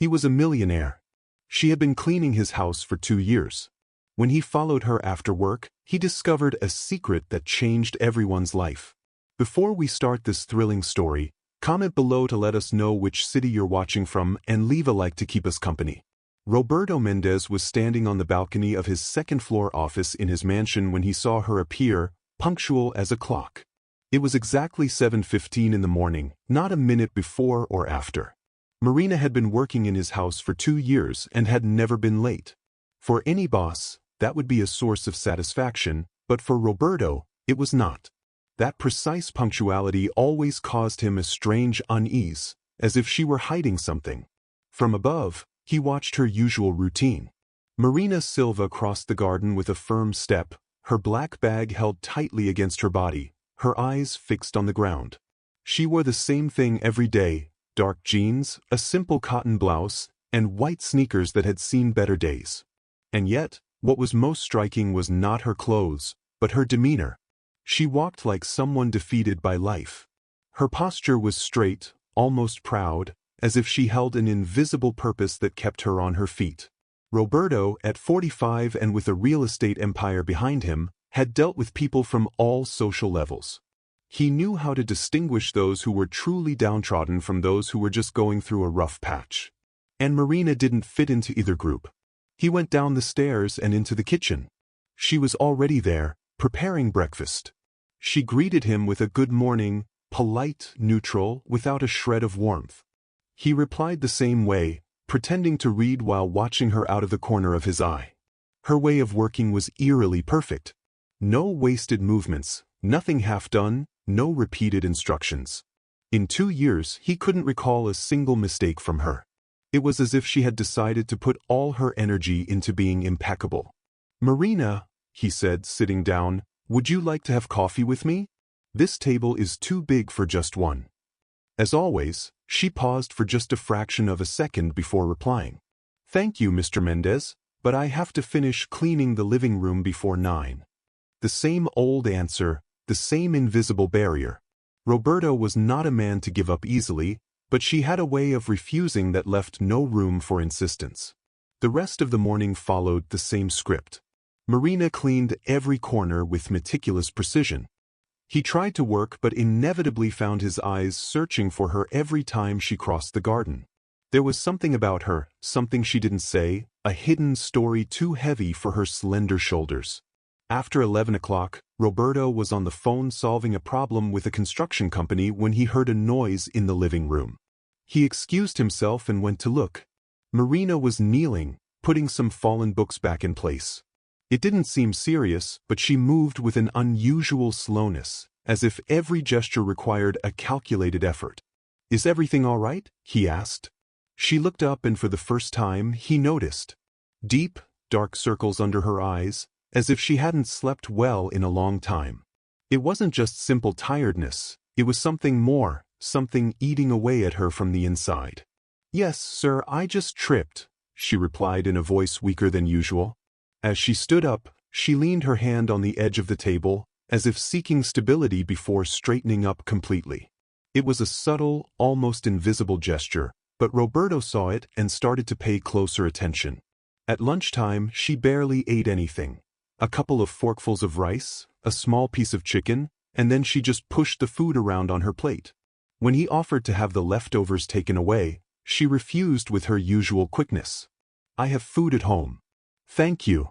He was a millionaire. She had been cleaning his house for 2 years. When he followed her after work, he discovered a secret that changed everyone's life. Before we start this thrilling story, comment below to let us know which city you're watching from and leave a like to keep us company. Roberto Mendez was standing on the balcony of his second-floor office in his mansion when he saw her appear, punctual as a clock. It was exactly 7:15 in the morning, not a minute before or after. Marina had been working in his house for 2 years and had never been late. For any boss, that would be a source of satisfaction, but for Roberto, it was not. That precise punctuality always caused him a strange unease, as if she were hiding something. From above, he watched her usual routine. Marina Silva crossed the garden with a firm step, her black bag held tightly against her body, her eyes fixed on the ground. She wore the same thing every day, dark jeans, a simple cotton blouse, and white sneakers that had seen better days. And yet, what was most striking was not her clothes, but her demeanor. She walked like someone defeated by life. Her posture was straight, almost proud, as if she held an invisible purpose that kept her on her feet. Roberto, at 45 and with a real estate empire behind him, had dealt with people from all social levels. He knew how to distinguish those who were truly downtrodden from those who were just going through a rough patch. And Marina didn't fit into either group. He went down the stairs and into the kitchen. She was already there, preparing breakfast. She greeted him with a good morning, polite, neutral, without a shred of warmth. He replied the same way, pretending to read while watching her out of the corner of his eye. Her way of working was eerily perfect. No wasted movements, nothing half done, no repeated instructions. In 2 years, he couldn't recall a single mistake from her. It was as if she had decided to put all her energy into being impeccable. "Marina," he said, sitting down, "would you like to have coffee with me? This table is too big for just one." As always, she paused for just a fraction of a second before replying. "Thank you, Mr. Mendez, but I have to finish cleaning the living room before 9. The same old answer, the same invisible barrier. Roberto was not a man to give up easily, but she had a way of refusing that left no room for insistence. The rest of the morning followed the same script. Marina cleaned every corner with meticulous precision. He tried to work but inevitably found his eyes searching for her every time she crossed the garden. There was something about her, something she didn't say, a hidden story too heavy for her slender shoulders. After 11 o'clock, Roberto was on the phone solving a problem with a construction company when he heard a noise in the living room. He excused himself and went to look. Marina was kneeling, putting some fallen books back in place. It didn't seem serious, but she moved with an unusual slowness, as if every gesture required a calculated effort. "Is everything all right?" he asked. She looked up and for the first time he noticed deep, dark circles under her eyes, as if she hadn't slept well in a long time. It wasn't just simple tiredness, it was something more, something eating away at her from the inside. "Yes, sir, I just tripped," she replied in a voice weaker than usual. As she stood up, she leaned her hand on the edge of the table, as if seeking stability before straightening up completely. It was a subtle, almost invisible gesture, but Roberto saw it and started to pay closer attention. At lunchtime, she barely ate anything. A couple of forkfuls of rice, a small piece of chicken, and then she just pushed the food around on her plate. When he offered to have the leftovers taken away, she refused with her usual quickness. "I have food at home. Thank you."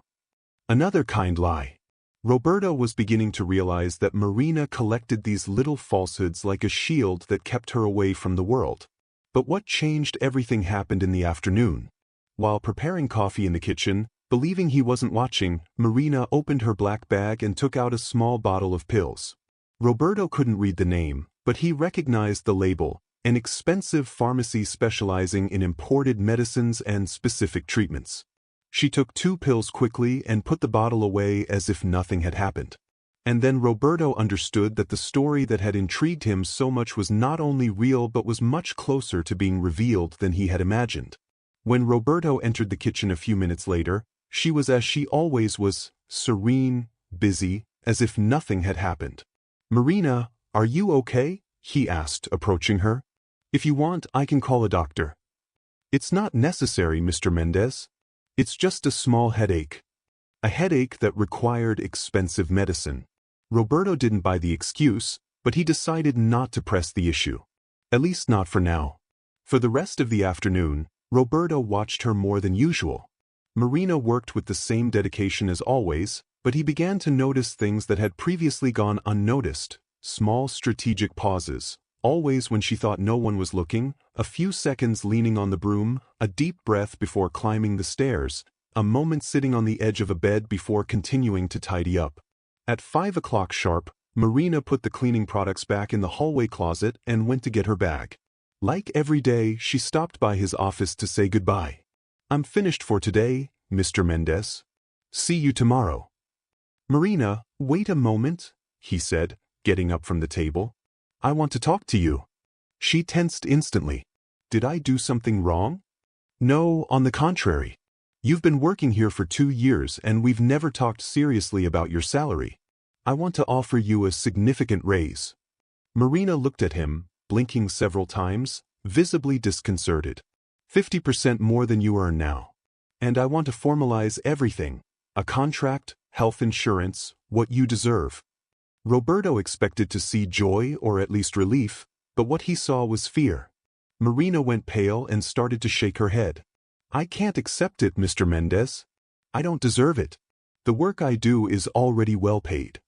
Another kind lie. Roberto was beginning to realize that Marina collected these little falsehoods like a shield that kept her away from the world. But what changed everything happened in the afternoon. While preparing coffee in the kitchen, believing he wasn't watching, Marina opened her black bag and took out a small bottle of pills. Roberto couldn't read the name, but he recognized the label, an expensive pharmacy specializing in imported medicines and specific treatments. She took 2 pills quickly and put the bottle away as if nothing had happened. And then Roberto understood that the story that had intrigued him so much was not only real but was much closer to being revealed than he had imagined. When Roberto entered the kitchen a few minutes later, she was as she always was, serene, busy, as if nothing had happened. "Marina, are you okay?" he asked, approaching her. "If you want, I can call a doctor." It's not necessary, Mr. Mendez. It's just a small headache. A headache that required expensive medicine. Roberto didn't buy the excuse, but he decided not to press the issue. At least not for now. For the rest of the afternoon, Roberto watched her more than usual. Marina worked with the same dedication as always, but he began to notice things that had previously gone unnoticed. Small strategic pauses, always when she thought no one was looking, a few seconds leaning on the broom, a deep breath before climbing the stairs, a moment sitting on the edge of a bed before continuing to tidy up. At 5 o'clock sharp, Marina put the cleaning products back in the hallway closet and went to get her bag. Like every day, she stopped by his office to say goodbye. I'm finished for today, Mr. Mendez. See you tomorrow. Marina, wait a moment, he said, getting up from the table. I want to talk to you. She tensed instantly. Did I do something wrong? No, on the contrary. You've been working here for 2 years and we've never talked seriously about your salary. I want to offer you a significant raise. Marina looked at him, blinking several times, visibly disconcerted. 50% more than you earn now. And I want to formalize everything. A contract, health insurance, what you deserve. Roberto expected to see joy or at least relief, but what he saw was fear. Marina went pale and started to shake her head. I can't accept it, Mr. Mendez. I don't deserve it. The work I do is already well paid.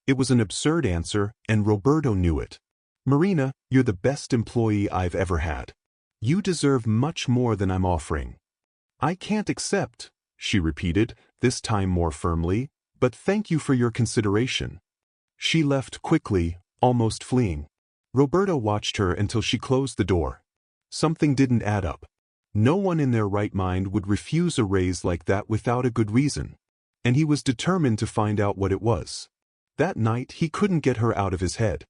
It was an absurd answer, and Roberto knew it. Marina, you're the best employee I've ever had. You deserve much more than I'm offering. I can't accept, she repeated, this time more firmly, but thank you for your consideration. She left quickly, almost fleeing. Roberto watched her until she closed the door. Something didn't add up. No one in their right mind would refuse a raise like that without a good reason. And he was determined to find out what it was. That night he couldn't get her out of his head.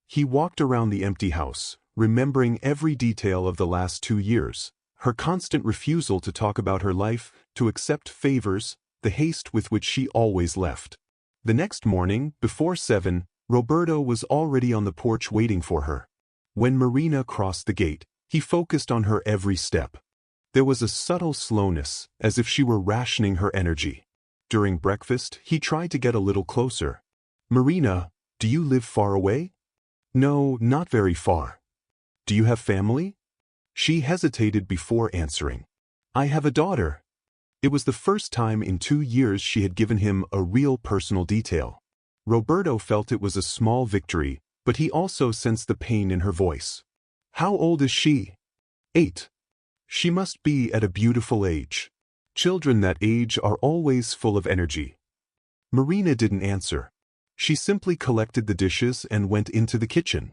He walked around the empty house, remembering every detail of the last 2 years. Her constant refusal to talk about her life, to accept favors, the haste with which she always left. The next morning, before 7, Roberto was already on the porch waiting for her. When Marina crossed the gate, he focused on her every step. There was a subtle slowness, as if she were rationing her energy. During breakfast, he tried to get a little closer. Marina, do you live far away? No, not very far. Do you have family? She hesitated before answering. I have a daughter. It was the first time in 2 years she had given him a real personal detail. Roberto felt it was a small victory, but he also sensed the pain in her voice. How old is she? 8. She must be at a beautiful age. Children that age are always full of energy. Marina didn't answer. She simply collected the dishes and went into the kitchen.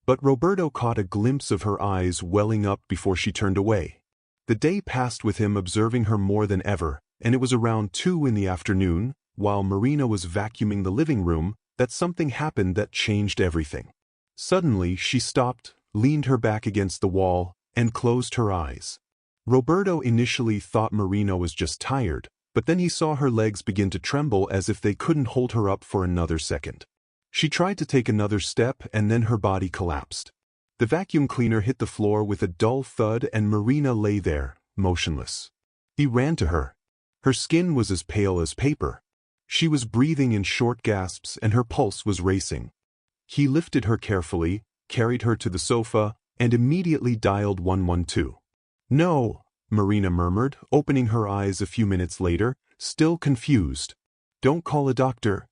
But Roberto caught a glimpse of her eyes welling up before she turned away. The day passed with him observing her more than ever, and it was around 2 in the afternoon, while Marina was vacuuming the living room, that something happened that changed everything. Suddenly she stopped, leaned her back against the wall, and closed her eyes. Roberto initially thought Marina was just tired, but then he saw her legs begin to tremble as if they couldn't hold her up for another second. She tried to take another step and then her body collapsed. The vacuum cleaner hit the floor with a dull thud and Marina lay there, motionless. He ran to her. Her skin was as pale as paper. She was breathing in short gasps and her pulse was racing. He lifted her carefully, carried her to the sofa, and immediately dialed 112. No, Marina murmured, opening her eyes a few minutes later, still confused. Don't call a doctor.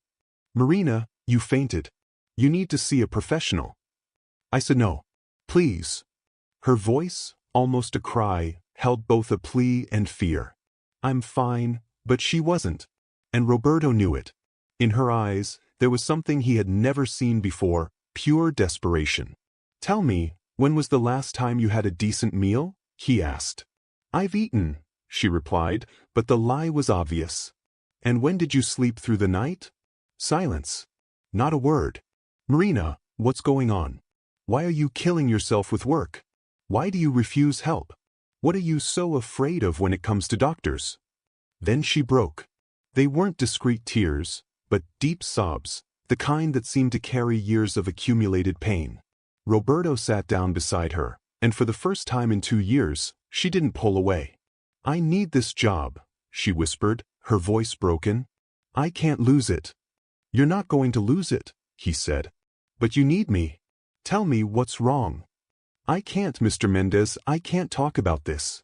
Marina, you fainted. You need to see a professional. I said no. Please. Her voice, almost a cry, held both a plea and fear. I'm fine, but she wasn't. And Roberto knew it. In her eyes, there was something he had never seen before, pure desperation. Tell me, when was the last time you had a decent meal? He asked. I've eaten, she replied, but the lie was obvious. And when did you sleep through the night? Silence. Not a word. Marina, what's going on? Why are you killing yourself with work? Why do you refuse help? What are you so afraid of when it comes to doctors? Then she broke. They weren't discreet tears, but deep sobs, the kind that seemed to carry years of accumulated pain. Roberto sat down beside her, and for the first time in 2 years, She didn't pull away. "I need this job," she whispered, her voice broken. "I can't lose it." "You're not going to lose it," he said. "But you need me. Tell me what's wrong." "I can't, Mr. Mendez, I can't talk about this."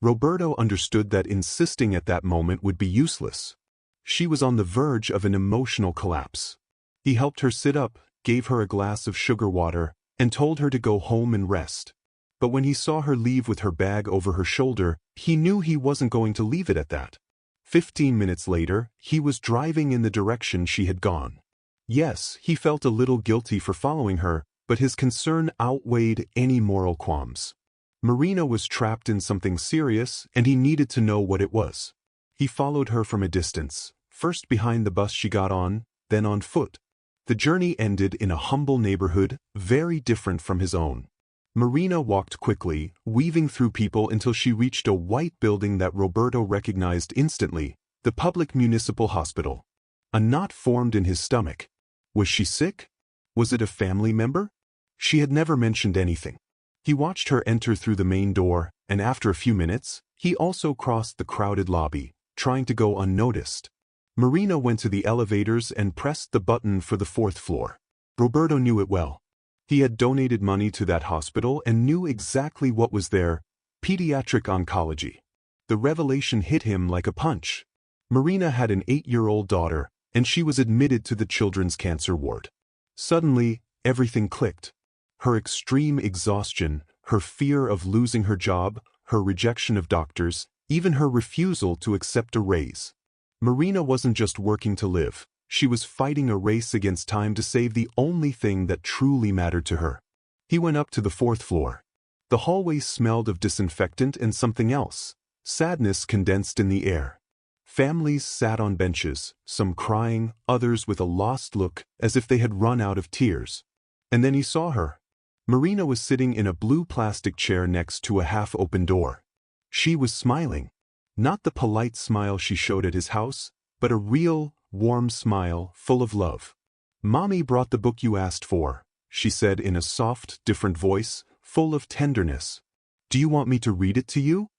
Roberto understood that insisting at that moment would be useless. She was on the verge of an emotional collapse. He helped her sit up, gave her a glass of sugar water, and told her to go home and rest. But when he saw her leave with her bag over her shoulder, he knew he wasn't going to leave it at that. 15 minutes later, he was driving in the direction she had gone. Yes, he felt a little guilty for following her, but his concern outweighed any moral qualms. Marina was trapped in something serious, and he needed to know what it was. He followed her from a distance, first behind the bus she got on, then on foot. The journey ended in a humble neighborhood, very different from his own. Marina walked quickly, weaving through people until she reached a white building that Roberto recognized instantly, the public municipal hospital. A knot formed in his stomach. Was she sick? Was it a family member? She had never mentioned anything. He watched her enter through the main door, and after a few minutes, he also crossed the crowded lobby, trying to go unnoticed. Marina went to the elevators and pressed the button for the 4th floor. Roberto knew it well. He had donated money to that hospital and knew exactly what was there: pediatric oncology. The revelation hit him like a punch. Marina had an 8-year-old daughter, and she was admitted to the children's cancer ward. Suddenly, everything clicked. Her extreme exhaustion, her fear of losing her job, her rejection of doctors, even her refusal to accept a raise. Marina wasn't just working to live. She was fighting a race against time to save the only thing that truly mattered to her. He went up to the 4th floor. The hallway smelled of disinfectant and something else: sadness condensed in the air. Families sat on benches, some crying, others with a lost look, as if they had run out of tears. And then he saw her. Marina was sitting in a blue plastic chair next to a half-open door. She was smiling. Not the polite smile she showed at his house, but a real, warm smile full of love. "Mommy brought the book you asked for," she said in a soft, different voice, full of tenderness. "Do you want me to read it to you?"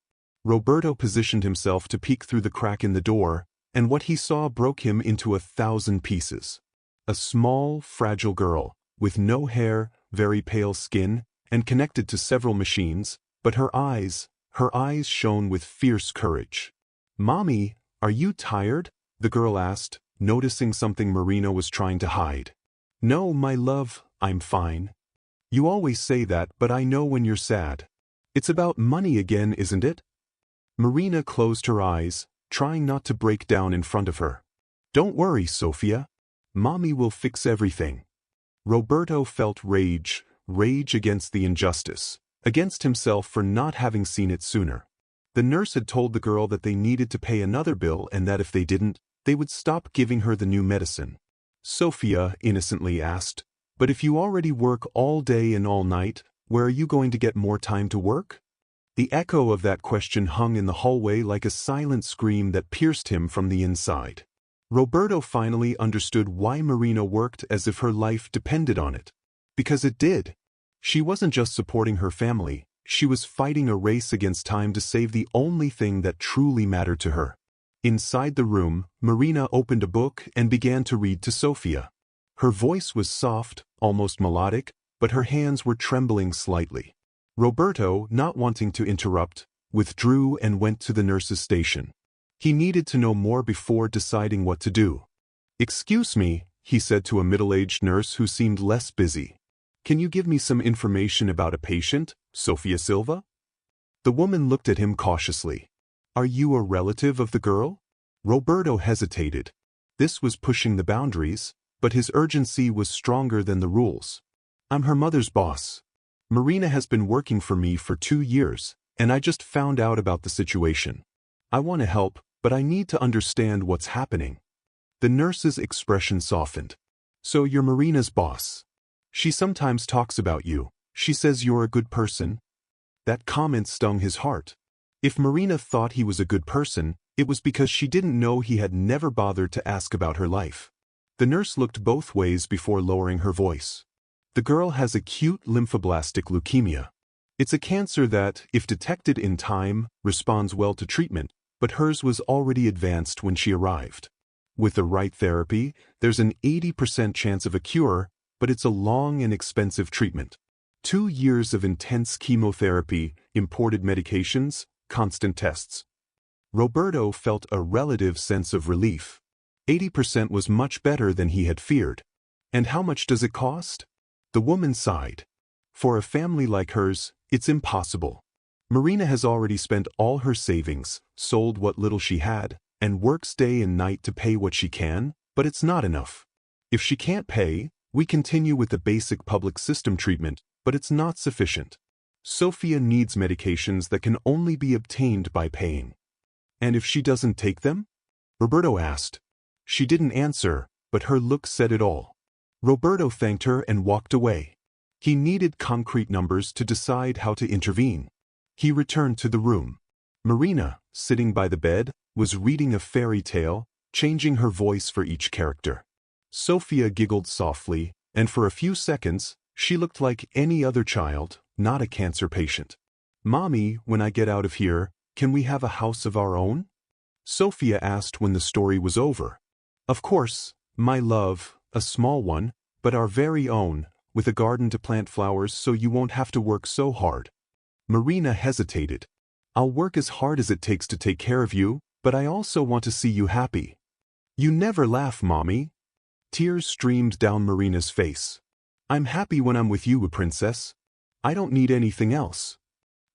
Roberto positioned himself to peek through the crack in the door, and what he saw broke him into 1,000 pieces. A small, fragile girl, with no hair, very pale skin, and connected to several machines, but her eyes shone with fierce courage. "Mommy, are you tired?" the girl asked, noticing something Marina was trying to hide. "No, my love, I'm fine." "You always say that, but I know when you're sad. It's about money again, isn't it?" Marina closed her eyes, trying not to break down in front of her. "Don't worry, Sofía. Mommy will fix everything." Roberto felt rage against the injustice, against himself for not having seen it sooner. The nurse had told the girl that they needed to pay another bill and that if they didn't, they would stop giving her the new medicine. Sofía innocently asked, "But if you already work all day and all night, where are you going to get more time to work?" The echo of that question hung in the hallway like a silent scream that pierced him from the inside. Roberto finally understood why Marina worked as if her life depended on it. Because it did. She wasn't just supporting her family, she was fighting a race against time to save the only thing that truly mattered to her. Inside the room, Marina opened a book and began to read to Sofía. Her voice was soft, almost melodic, but her hands were trembling slightly. Roberto, not wanting to interrupt, withdrew and went to the nurse's station. He needed to know more before deciding what to do. "Excuse me," he said to a middle-aged nurse who seemed less busy. "Can you give me some information about a patient, Sofía Silva?" The woman looked at him cautiously. "Are you a relative of the girl?" Roberto hesitated. This was pushing the boundaries, but his urgency was stronger than the rules. "I'm her mother's boss. Marina has been working for me for 2 years, and I just found out about the situation. I want to help, but I need to understand what's happening." The nurse's expression softened. "So you're Marina's boss. She sometimes talks about you. She says you're a good person." That comment stung his heart. If Marina thought he was a good person, it was because she didn't know he had never bothered to ask about her life. The nurse looked both ways before lowering her voice. "The girl has acute lymphoblastic leukemia. It's a cancer that, if detected in time, responds well to treatment, but hers was already advanced when she arrived. With the right therapy, there's an 80% chance of a cure, but it's a long and expensive treatment. 2 years of intense chemotherapy, imported medications, constant tests. Roberto felt a relative sense of relief. 80% was much better than he had feared. And how much does it cost? The woman sighed. For a family like hers, it's impossible. Marina has already spent all her savings, sold what little she had, and works day and night to pay what she can, but it's not enough. If she can't pay, we continue with the basic public system treatment, but it's not sufficient. Sofía needs medications that can only be obtained by paying. And if she doesn't take them? Roberto asked. She didn't answer, but her look said it all. Roberto thanked her and walked away. He needed concrete numbers to decide how to intervene. He returned to the room. Marina, sitting by the bed, was reading a fairy tale, changing her voice for each character. Sofía giggled softly, and for a few seconds, she looked like any other child, not a cancer patient. Mommy, when I get out of here, can we have a house of our own? Sofía asked when the story was over. Of course, my love, a small one, but our very own, with a garden to plant flowers so you won't have to work so hard. Marina hesitated. I'll work as hard as it takes to take care of you, but I also want to see you happy. You never laugh, Mommy. Tears streamed down Marina's face. I'm happy when I'm with you, princess. I don't need anything else.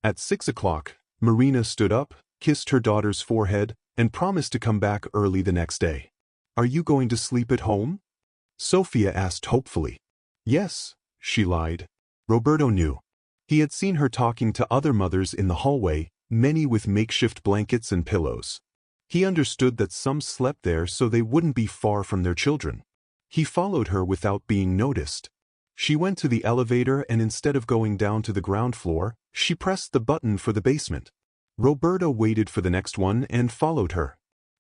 At 6 o'clock, Marina stood up, kissed her daughter's forehead, and promised to come back early the next day. Are you going to sleep at home? Sofía asked hopefully. Yes, she lied. Roberto knew. He had seen her talking to other mothers in the hallway, many with makeshift blankets and pillows. He understood that some slept there so they wouldn't be far from their children. He followed her without being noticed. She went to the elevator and instead of going down to the ground floor, she pressed the button for the basement. Roberto waited for the next one and followed her.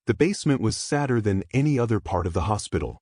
The basement was sadder than any other part of the hospital.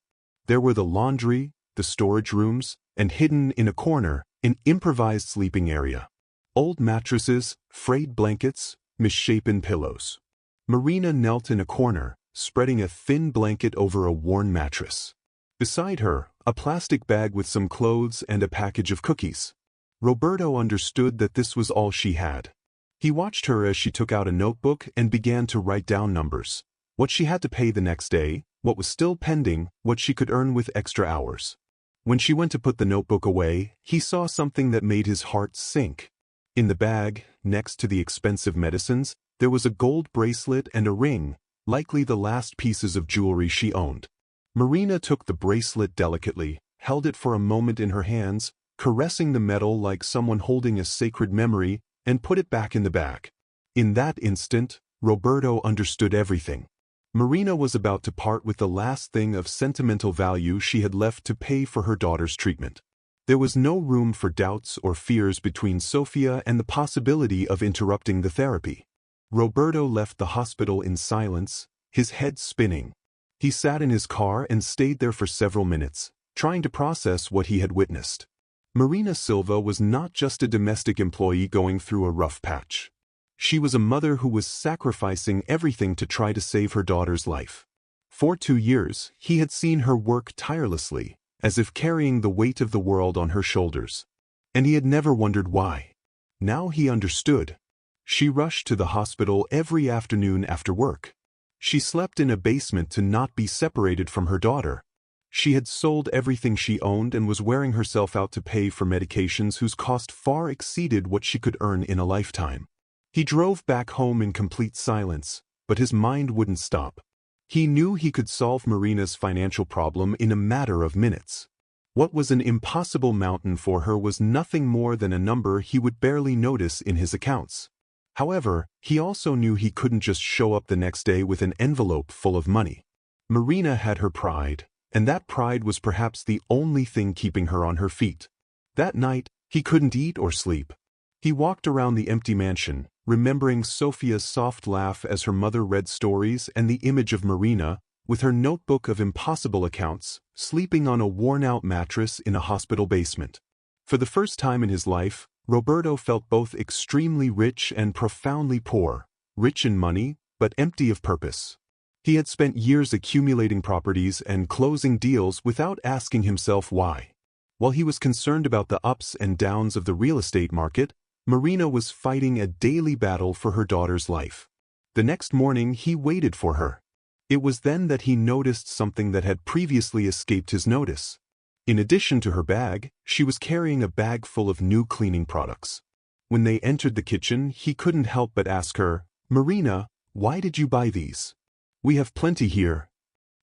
There were the laundry, the storage rooms, and hidden in a corner, an improvised sleeping area. Old mattresses, frayed blankets, misshapen pillows. Marina knelt in a corner, spreading a thin blanket over a worn mattress. Beside her, a plastic bag with some clothes and a package of cookies. Roberto understood that this was all she had. He watched her as she took out a notebook and began to write down numbers. What she had to pay the next day, what was still pending, what she could earn with extra hours. When she went to put the notebook away, he saw something that made his heart sink. In the bag, next to the expensive medicines, there was a gold bracelet and a ring, likely the last pieces of jewelry she owned. Marina took the bracelet delicately, held it for a moment in her hands, caressing the metal like someone holding a sacred memory, and put it back in the bag. In that instant, Roberto understood everything. Marina was about to part with the last thing of sentimental value she had left to pay for her daughter's treatment. There was no room for doubts or fears between Sofía and the possibility of interrupting the therapy. Roberto left the hospital in silence, his head spinning. He sat in his car and stayed there for several minutes, trying to process what he had witnessed. Marina Silva was not just a domestic employee going through a rough patch. She was a mother who was sacrificing everything to try to save her daughter's life. For 2 years, he had seen her work tirelessly, as if carrying the weight of the world on her shoulders. And he had never wondered why. Now he understood. She rushed to the hospital every afternoon after work. She slept in a basement to not be separated from her daughter. She had sold everything she owned and was wearing herself out to pay for medications whose cost far exceeded what she could earn in a lifetime. He drove back home in complete silence, but his mind wouldn't stop. He knew he could solve Marina's financial problem in a matter of minutes. What was an impossible mountain for her was nothing more than a number he would barely notice in his accounts. However, he also knew he couldn't just show up the next day with an envelope full of money. Marina had her pride, and that pride was perhaps the only thing keeping her on her feet. That night, he couldn't eat or sleep. He walked around the empty mansion, remembering Sofía's soft laugh as her mother read stories and the image of Marina, with her notebook of impossible accounts, sleeping on a worn-out mattress in a hospital basement. For the first time in his life, Roberto felt both extremely rich and profoundly poor, rich in money, but empty of purpose. He had spent years accumulating properties and closing deals without asking himself why. While he was concerned about the ups and downs of the real estate market, Marina was fighting a daily battle for her daughter's life. The next morning he waited for her. It was then that he noticed something that had previously escaped his notice. In addition to her bag, she was carrying a bag full of new cleaning products. When they entered the kitchen, he couldn't help but ask her, "Marina, why did you buy these? We have plenty here."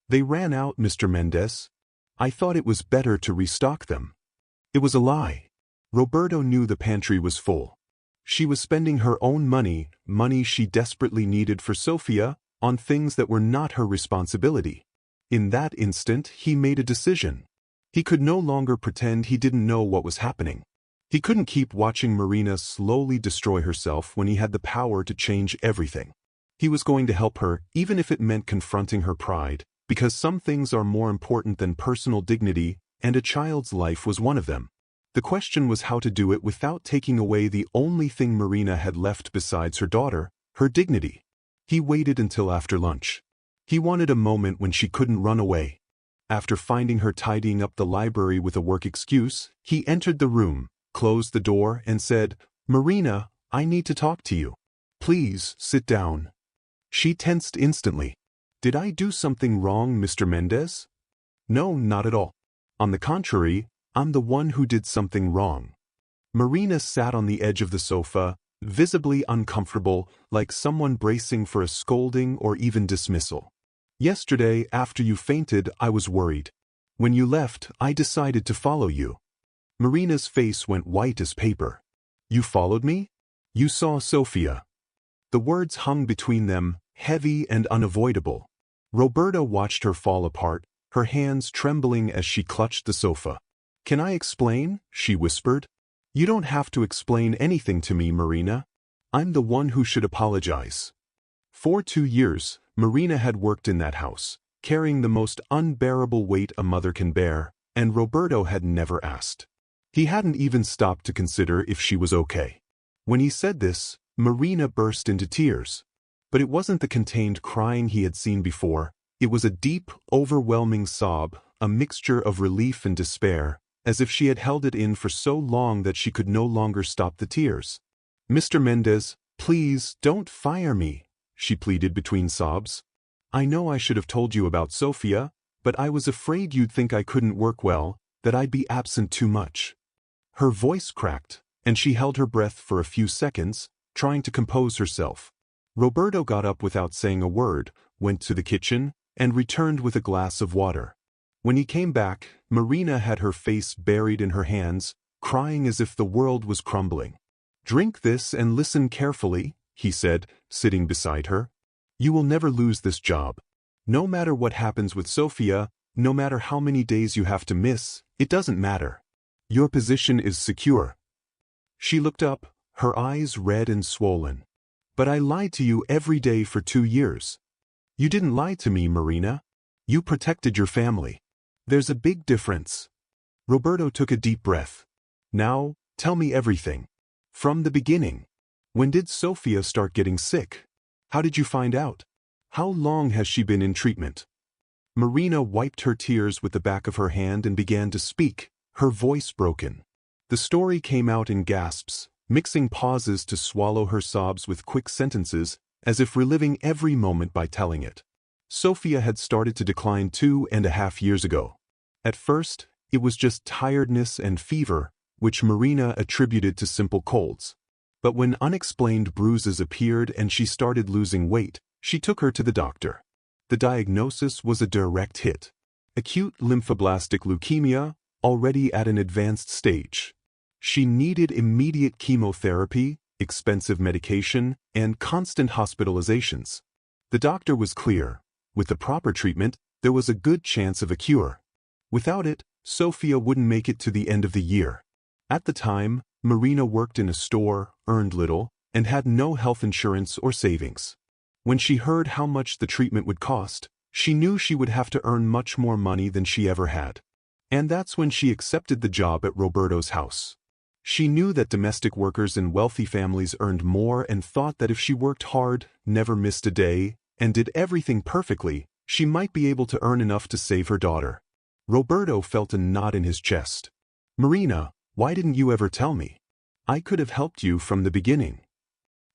"They ran out, Mr. Mendez. I thought it was better to restock them." It was a lie. Roberto knew the pantry was full. She was spending her own money she desperately needed for Sofía, on things that were not her responsibility. In that instant, he made a decision. He could no longer pretend he didn't know what was happening. He couldn't keep watching Marina slowly destroy herself when he had the power to change everything. He was going to help her, even if it meant confronting her pride, because some things are more important than personal dignity, and a child's life was one of them. The question was how to do it without taking away the only thing Marina had left besides her daughter, her dignity. He waited until after lunch. He wanted a moment when she couldn't run away. After finding her tidying up the library with a work excuse, he entered the room, closed the door, and said, "Marina, I need to talk to you. Please, sit down." She tensed instantly. "Did I do something wrong, Mr. Mendez?" "No, not at all. On the contrary, I'm the one who did something wrong." Marina sat on the edge of the sofa, visibly uncomfortable, like someone bracing for a scolding or even dismissal. "Yesterday, after you fainted, I was worried. When you left, I decided to follow you." Marina's face went white as paper. "You followed me? You saw Sofía." The words hung between them, heavy and unavoidable. Roberto watched her fall apart, her hands trembling as she clutched the sofa. "Can I explain?" she whispered. "You don't have to explain anything to me, Marina. I'm the one who should apologize." For 2 years, Marina had worked in that house, carrying the most unbearable weight a mother can bear, and Roberto had never asked. He hadn't even stopped to consider if she was okay. When he said this, Marina burst into tears. But it wasn't the contained crying he had seen before. It was a deep, overwhelming sob, a mixture of relief and despair, as if she had held it in for so long that she could no longer stop the tears. "Mr. Mendez, please, don't fire me," she pleaded between sobs. "I know I should have told you about Sofía, but I was afraid you'd think I couldn't work well, that I'd be absent too much." Her voice cracked, and she held her breath for a few seconds, trying to compose herself. Roberto got up without saying a word, went to the kitchen, and returned with a glass of water. When he came back, Marina had her face buried in her hands, crying as if the world was crumbling. "Drink this and listen carefully," he said, sitting beside her. "You will never lose this job. No matter what happens with Sofía, no matter how many days you have to miss, it doesn't matter. Your position is secure." She looked up, her eyes red and swollen. "But I lied to you every day for 2 years. You didn't lie to me, Marina. You protected your family. There's a big difference." Roberto took a deep breath. "Now, tell me everything. From the beginning. When did Sofía start getting sick? How did you find out? How long has she been in treatment?" Marina wiped her tears with the back of her hand and began to speak, her voice broken. The story came out in gasps, mixing pauses to swallow her sobs with quick sentences, as if reliving every moment by telling it. Sofía had started to decline 2.5 years ago. At first, it was just tiredness and fever, which Marina attributed to simple colds. But when unexplained bruises appeared and she started losing weight, she took her to the doctor. The diagnosis was a direct hit. Acute lymphoblastic leukemia, already at an advanced stage. She needed immediate chemotherapy, expensive medication, and constant hospitalizations. The doctor was clear. With the proper treatment, there was a good chance of a cure. Without it, Sofía wouldn't make it to the end of the year. At the time, Marina worked in a store, earned little, and had no health insurance or savings. When she heard how much the treatment would cost, she knew she would have to earn much more money than she ever had. And that's when she accepted the job at Roberto's house. She knew that domestic workers in wealthy families earned more and thought that if she worked hard, never missed a day, and did everything perfectly, she might be able to earn enough to save her daughter. Roberto felt a knot in his chest. "Marina, why didn't you ever tell me? I could have helped you from the beginning."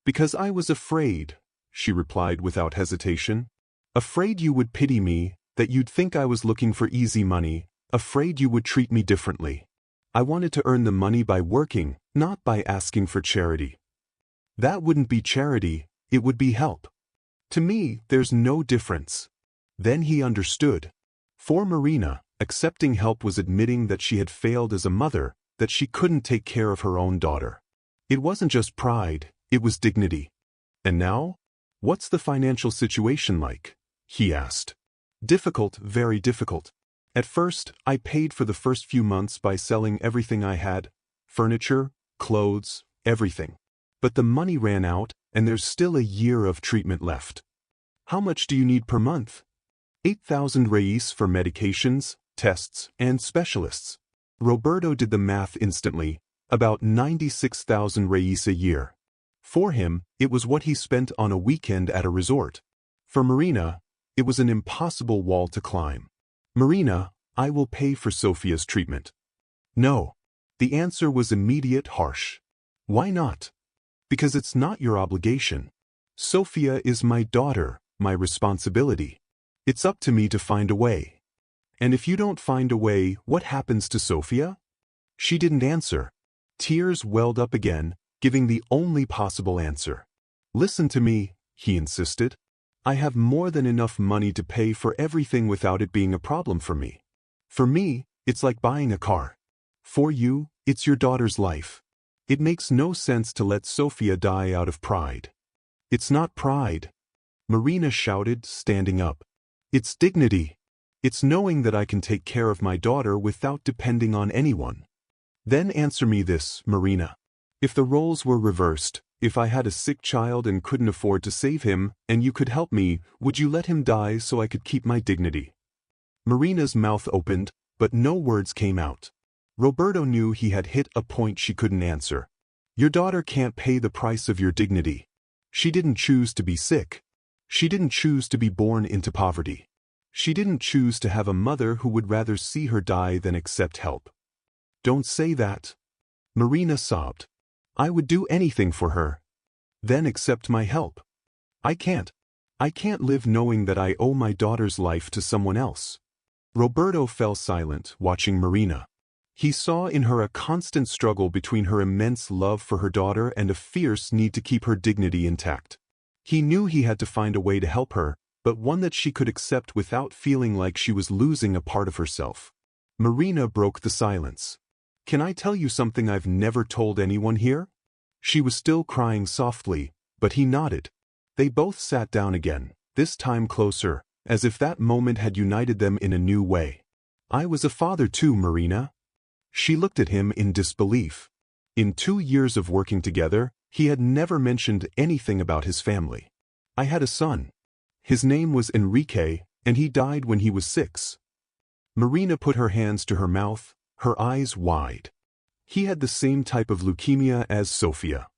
"Because I was afraid," she replied without hesitation. "Afraid you would pity me, that you'd think I was looking for easy money, afraid you would treat me differently. I wanted to earn the money by working, not by asking for charity. That wouldn't be charity, it would be help. To me, there's no difference." Then he understood. For Marina, accepting help was admitting that she had failed as a mother, that she couldn't take care of her own daughter. It wasn't just pride, it was dignity. "And now? What's the financial situation like?" he asked. "Difficult, very difficult. At first, I paid for the first few months by selling everything I had, furniture, clothes, everything. But the money ran out, and there's still a year of treatment left." "How much do you need per month?" 8,000 reis for medications, tests, and specialists. Roberto did the math instantly, about 96,000 reis a year. For him, it was what he spent on a weekend at a resort. For Marina, it was an impossible wall to climb. "Marina, I will pay for Sofia's treatment." "No." The answer was immediate, harsh. "Why not?" "Because it's not your obligation. Sofia is my daughter, my responsibility. It's up to me to find a way." "And if you don't find a way, what happens to Sofia?" She didn't answer. Tears welled up again, giving the only possible answer. "Listen to me," he insisted. "I have more than enough money to pay for everything without it being a problem for me. For me, it's like buying a car. For you, it's your daughter's life. It makes no sense to let Sofia die out of pride." "It's not pride," Marina shouted, standing up. "It's dignity. It's knowing that I can take care of my daughter without depending on anyone." "Then answer me this, Marina. If the roles were reversed, if I had a sick child and couldn't afford to save him, and you could help me, would you let him die so I could keep my dignity?" Marina's mouth opened, but no words came out. Roberto knew he had hit a point she couldn't answer. "Your daughter can't pay the price of your dignity. She didn't choose to be sick. She didn't choose to be born into poverty. She didn't choose to have a mother who would rather see her die than accept help." "Don't say that." Marina sobbed. "I would do anything for her. Then accept my help. I can't. I can't live knowing that I owe my daughter's life to someone else." Roberto fell silent, watching Marina. He saw in her a constant struggle between her immense love for her daughter and a fierce need to keep her dignity intact. He knew he had to find a way to help her, but one that she could accept without feeling like she was losing a part of herself. Marina broke the silence. "Can I tell you something I've never told anyone here?" She was still crying softly, but he nodded. They both sat down again, this time closer, as if that moment had united them in a new way. "I was a father too, Marina." She looked at him in disbelief. In 2 years of working together, he had never mentioned anything about his family. "I had a son. His name was Enrique, and he died when he was 6. Marina put her hands to her mouth, her eyes wide. He had the same type of leukemia as Sofia.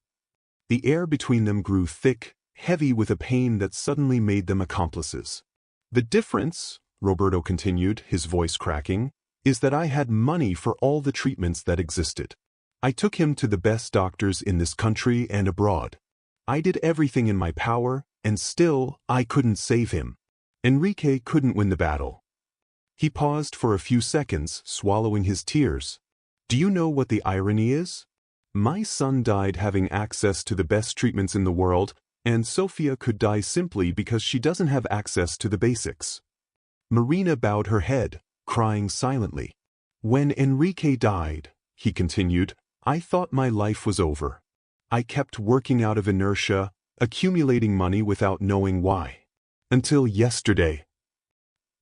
The air between them grew thick, heavy with a pain that suddenly made them accomplices. "The difference," Roberto continued, his voice cracking, "is that I had money for all the treatments that existed. I took him to the best doctors in this country and abroad. I did everything in my power, and still, I couldn't save him. Enrique couldn't win the battle." He paused for a few seconds, swallowing his tears. "Do you know what the irony is? My son died having access to the best treatments in the world, and Sofia could die simply because she doesn't have access to the basics." Marina bowed her head, crying silently. "When Enrique died," he continued, "I thought my life was over. I kept working out of inertia, accumulating money without knowing why. Until yesterday."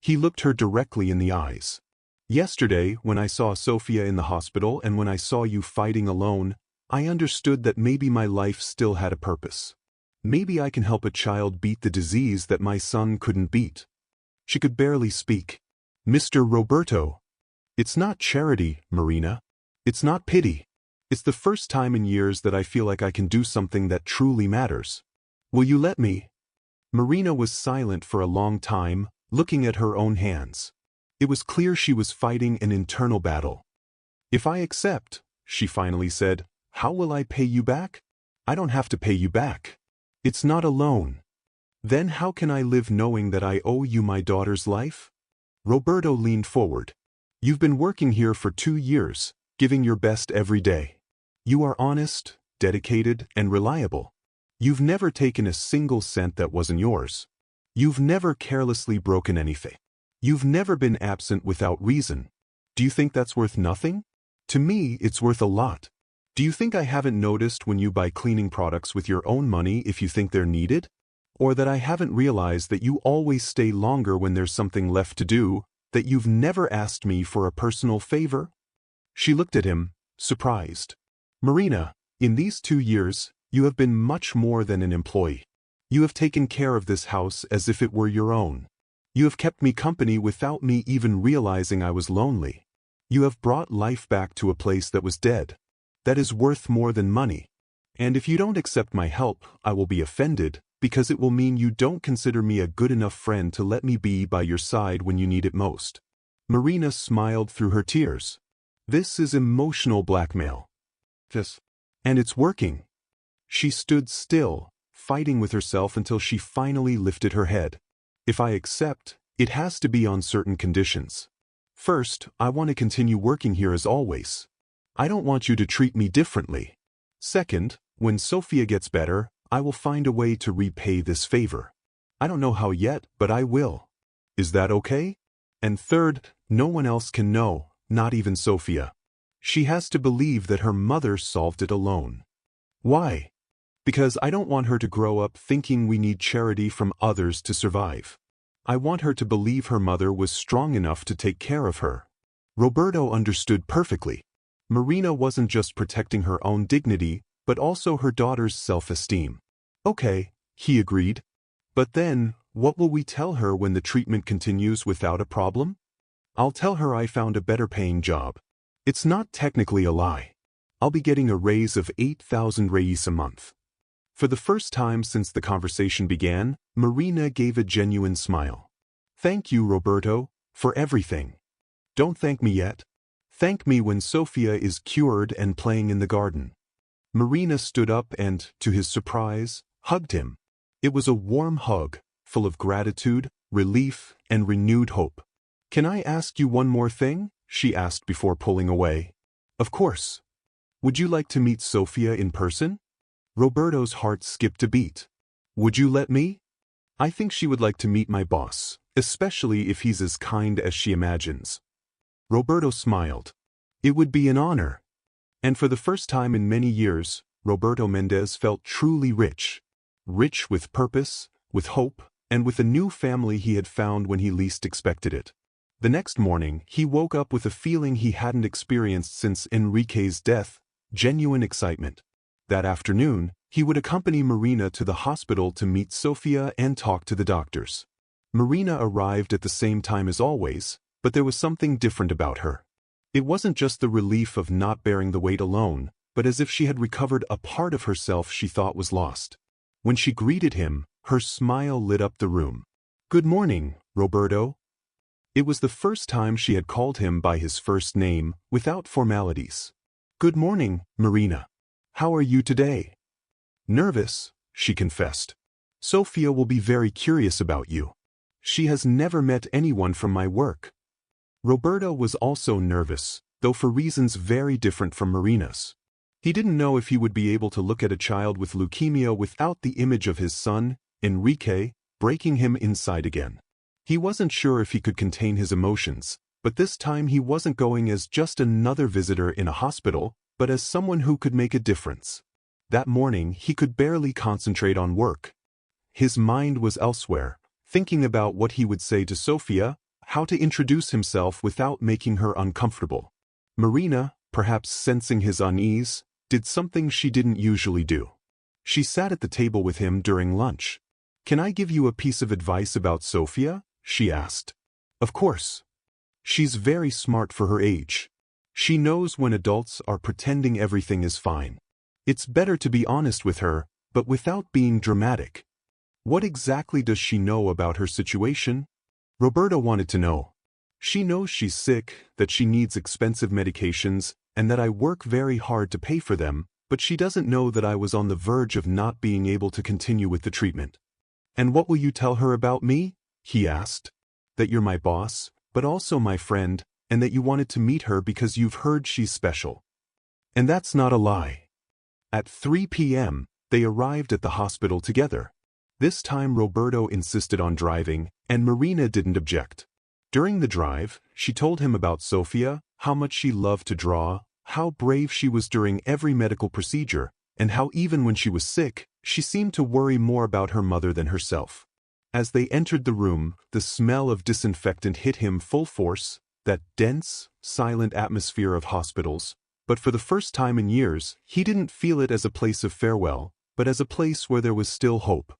He looked her directly in the eyes. "Yesterday, when I saw Sofia in the hospital and when I saw you fighting alone, I understood that maybe my life still had a purpose. Maybe I can help a child beat the disease that my son couldn't beat." She could barely speak. "Mr. Roberto." "It's not charity, Marina. It's not pity. It's the first time in years that I feel like I can do something that truly matters. Will you let me? Marina was silent for a long time, looking at her own hands. It was clear she was fighting an internal battle. If I accept, she finally said, how will I pay you back? I don't have to pay you back. It's not a loan. Then how can I live knowing that I owe you my daughter's life? Roberto leaned forward. You've been working here for 2 years, giving your best every day. You are honest, dedicated, and reliable. You've never taken a single cent that wasn't yours. You've never carelessly broken anything. You've never been absent without reason. Do you think that's worth nothing? To me, it's worth a lot. Do you think I haven't noticed when you buy cleaning products with your own money if you think they're needed? Or that I haven't realized that you always stay longer when there's something left to do, that you've never asked me for a personal favor? She looked at him, surprised. Marina, in these 2 years, you have been much more than an employee. You have taken care of this house as if it were your own. You have kept me company without me even realizing I was lonely. You have brought life back to a place that was dead. That is worth more than money. And if you don't accept my help, I will be offended, because it will mean you don't consider me a good enough friend to let me be by your side when you need it most. Marina smiled through her tears. This is emotional blackmail. And it's working. She stood still, fighting with herself until she finally lifted her head. If I accept, it has to be on certain conditions. First, I want to continue working here as always. I don't want you to treat me differently. Second, when Sofía gets better, I will find a way to repay this favor. I don't know how yet, but I will. Is that okay? And third, no one else can know, not even Sofía. She has to believe that her mother solved it alone. Why? Because I don't want her to grow up thinking we need charity from others to survive. I want her to believe her mother was strong enough to take care of her. Roberto understood perfectly. Marina wasn't just protecting her own dignity, but also her daughter's self-esteem. Okay, he agreed. But then, what will we tell her when the treatment continues without a problem? I'll tell her I found a better-paying job. It's not technically a lie. I'll be getting a raise of 8,000 reais a month. For the first time since the conversation began, Marina gave a genuine smile. Thank you, Roberto, for everything. Don't thank me yet. Thank me when Sofía is cured and playing in the garden. Marina stood up and, to his surprise, hugged him. It was a warm hug, full of gratitude, relief, and renewed hope. Can I ask you one more thing? She asked before pulling away. Of course. Would you like to meet Sofía in person? Roberto's heart skipped a beat. Would you let me? I think she would like to meet my boss, especially if he's as kind as she imagines. Roberto smiled. It would be an honor. And for the first time in many years, Roberto Mendez felt truly rich. Rich with purpose, with hope, and with a new family he had found when he least expected it. The next morning, he woke up with a feeling he hadn't experienced since Enrique's death, genuine excitement. That afternoon, he would accompany Marina to the hospital to meet Sofía and talk to the doctors. Marina arrived at the same time as always, but there was something different about her. It wasn't just the relief of not bearing the weight alone, but as if she had recovered a part of herself she thought was lost. When she greeted him, her smile lit up the room. Good morning, Roberto. It was the first time she had called him by his first name, without formalities. Good morning, Marina. How are you today? Nervous, she confessed. Sofía will be very curious about you. She has never met anyone from my work. Roberto was also nervous, though for reasons very different from Marina's. He didn't know if he would be able to look at a child with leukemia without the image of his son, Enrique, breaking him inside again. He wasn't sure if he could contain his emotions, but this time he wasn't going as just another visitor in a hospital, but as someone who could make a difference. That morning he could barely concentrate on work. His mind was elsewhere, thinking about what he would say to Sofía, how to introduce himself without making her uncomfortable. Marina, perhaps sensing his unease, did something she didn't usually do. She sat at the table with him during lunch. Can I give you a piece of advice about Sofía? She asked. Of course. She's very smart for her age. She knows when adults are pretending everything is fine. It's better to be honest with her, but without being dramatic. What exactly does she know about her situation? Roberto wanted to know. She knows she's sick, that she needs expensive medications, and that I work very hard to pay for them, but she doesn't know that I was on the verge of not being able to continue with the treatment. And what will you tell her about me? He asked. That you're my boss, but also my friend, and that you wanted to meet her because you've heard she's special. And that's not a lie. At 3 p.m., they arrived at the hospital together. This time Roberto insisted on driving, and Marina didn't object. During the drive, she told him about Sofía, how much she loved to draw, how brave she was during every medical procedure, and how even when she was sick, she seemed to worry more about her mother than herself. As they entered the room, the smell of disinfectant hit him full force, that dense, silent atmosphere of hospitals. But for the first time in years, he didn't feel it as a place of farewell, but as a place where there was still hope.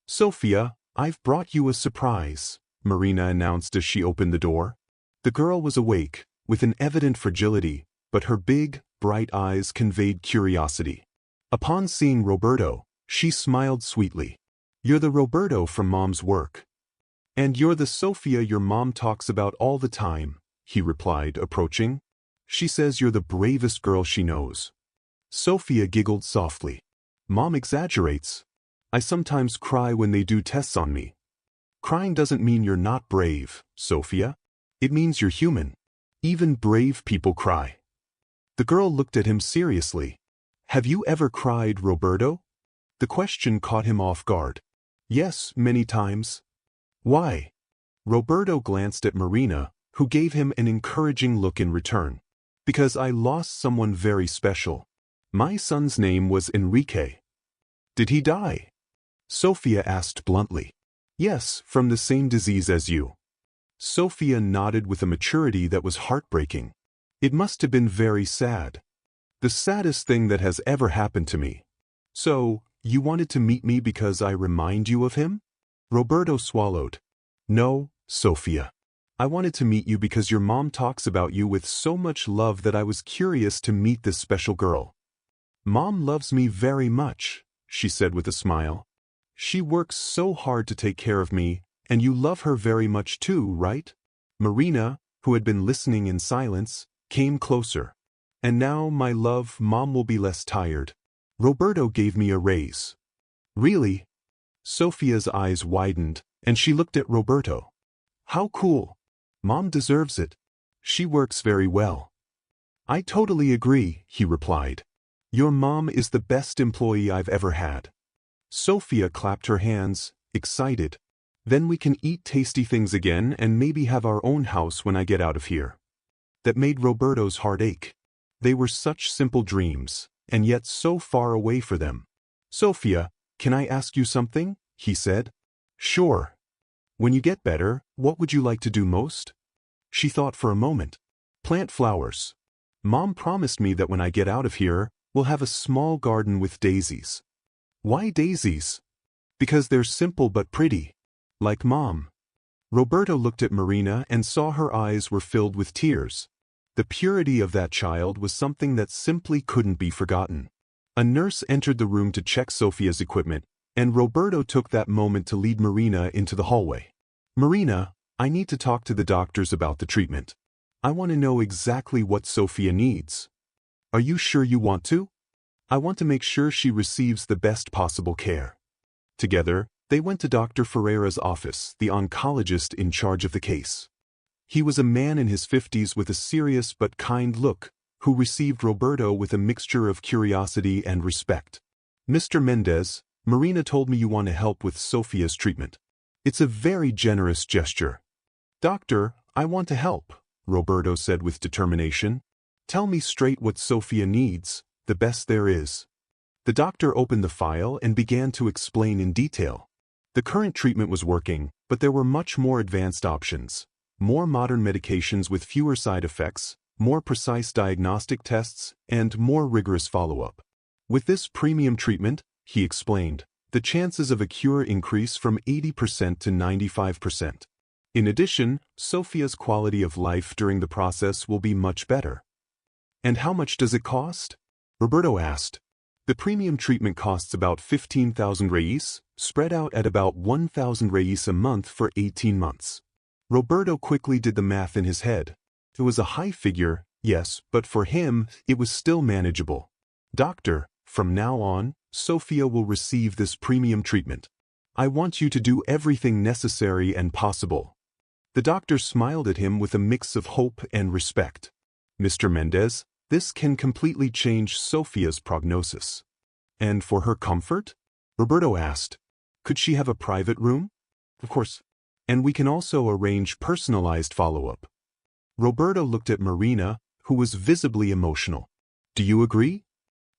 Sofía, I've brought you a surprise, Marina announced as she opened the door. The girl was awake, with an evident fragility, but her big, bright eyes conveyed curiosity. Upon seeing Roberto, she smiled sweetly. You're the Roberto from Mom's work. And you're the Sofía your mom talks about all the time, he replied, approaching. She says you're the bravest girl she knows. Sofía giggled softly. Mom exaggerates. I sometimes cry when they do tests on me. Crying doesn't mean you're not brave, Sofía. It means you're human. Even brave people cry. The girl looked at him seriously. Have you ever cried, Roberto? The question caught him off guard. Yes, many times. Why? Roberto glanced at Marina, who gave him an encouraging look in return. Because I lost someone very special. My son's name was Enrique. Did he die? Sofía asked bluntly. Yes, from the same disease as you. Sofía nodded with a maturity that was heartbreaking. It must have been very sad. The saddest thing that has ever happened to me. So, you wanted to meet me because I remind you of him? Roberto swallowed. No, Sofía. I wanted to meet you because your mom talks about you with so much love that I was curious to meet this special girl. Mom loves me very much, she said with a smile. She works so hard to take care of me, and you love her very much too, right? Marina, who had been listening in silence, came closer. And now, my love, Mom will be less tired. Roberto gave me a raise. Really? Sofía's eyes widened, and she looked at Roberto. How cool. Mom deserves it. She works very well. I totally agree, he replied. Your mom is the best employee I've ever had. Sofía clapped her hands, excited. Then we can eat tasty things again and maybe have our own house when I get out of here. That made Roberto's heart ache. They were such simple dreams, and yet so far away for them. Sofía, can I ask you something? He said. Sure. When you get better, what would you like to do most? She thought for a moment. Plant flowers. Mom promised me that when I get out of here, we'll have a small garden with daisies. Why daisies? Because they're simple but pretty. Like Mom. Roberto looked at Marina and saw her eyes were filled with tears. The purity of that child was something that simply couldn't be forgotten. A nurse entered the room to check Sofía's equipment, and Roberto took that moment to lead Marina into the hallway. Marina, I need to talk to the doctors about the treatment. I want to know exactly what Sofía needs. Are you sure you want to? I want to make sure she receives the best possible care. Together, they went to Dr. Ferreira's office, the oncologist in charge of the case. He was a man in his 50s with a serious but kind look, who received Roberto with a mixture of curiosity and respect. Mr. Mendez, Marina told me you want to help with Sofía's treatment. It's a very generous gesture. Doctor, I want to help, Roberto said with determination. Tell me straight what Sofía needs, the best there is. The doctor opened the file and began to explain in detail. The current treatment was working, but there were much more advanced options. More modern medications with fewer side effects, more precise diagnostic tests, and more rigorous follow-up. With this premium treatment, he explained, the chances of a cure increase from 80% to 95%. In addition, Sofía's quality of life during the process will be much better. And how much does it cost? Roberto asked. The premium treatment costs about 15,000 reis, spread out at about 1,000 reis a month for 18 months. Roberto quickly did the math in his head. It was a high figure, yes, but for him, it was still manageable. Doctor, from now on, Sofía will receive this premium treatment. I want you to do everything necessary and possible. The doctor smiled at him with a mix of hope and respect. Mr. Mendez, this can completely change Sofía's prognosis. And for her comfort? Roberto asked. Could she have a private room? Of course. And we can also arrange personalized follow-up. Roberto looked at Marina, who was visibly emotional. Do you agree?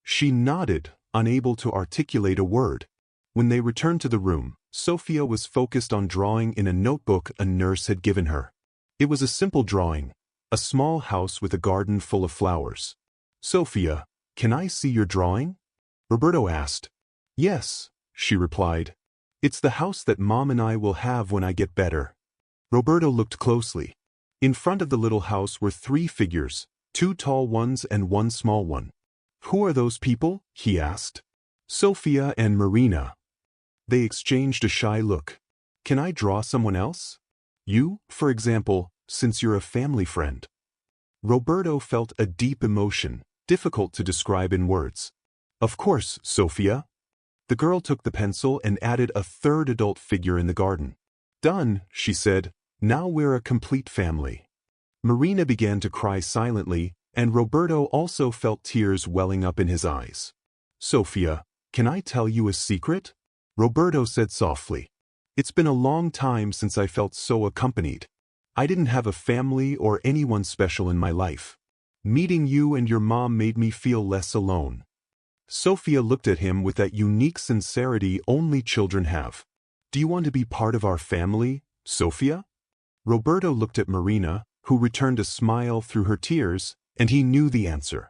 She nodded, unable to articulate a word. When they returned to the room, Sofía was focused on drawing in a notebook a nurse had given her. It was a simple drawing, a small house with a garden full of flowers. Sofía, can I see your drawing? Roberto asked. Yes, she replied. It's the house that Mom and I will have when I get better. Roberto looked closely. In front of the little house were 3 figures, 2 tall ones and 1 small one. Who are those people? He asked. Sofía and Marina. They exchanged a shy look. Can I draw someone else? You, for example, since you're a family friend. Roberto felt a deep emotion, difficult to describe in words. Of course, Sofía. The girl took the pencil and added a 3rd adult figure in the garden. Done, she said. Now we're a complete family. Marina began to cry silently, and Roberto also felt tears welling up in his eyes. Sofía, can I tell you a secret? Roberto said softly. It's been a long time since I felt so accompanied. I didn't have a family or anyone special in my life. Meeting you and your mom made me feel less alone. Sofía looked at him with that unique sincerity only children have. Do you want to be part of our family, Sofía? Roberto looked at Marina, who returned a smile through her tears, and he knew the answer.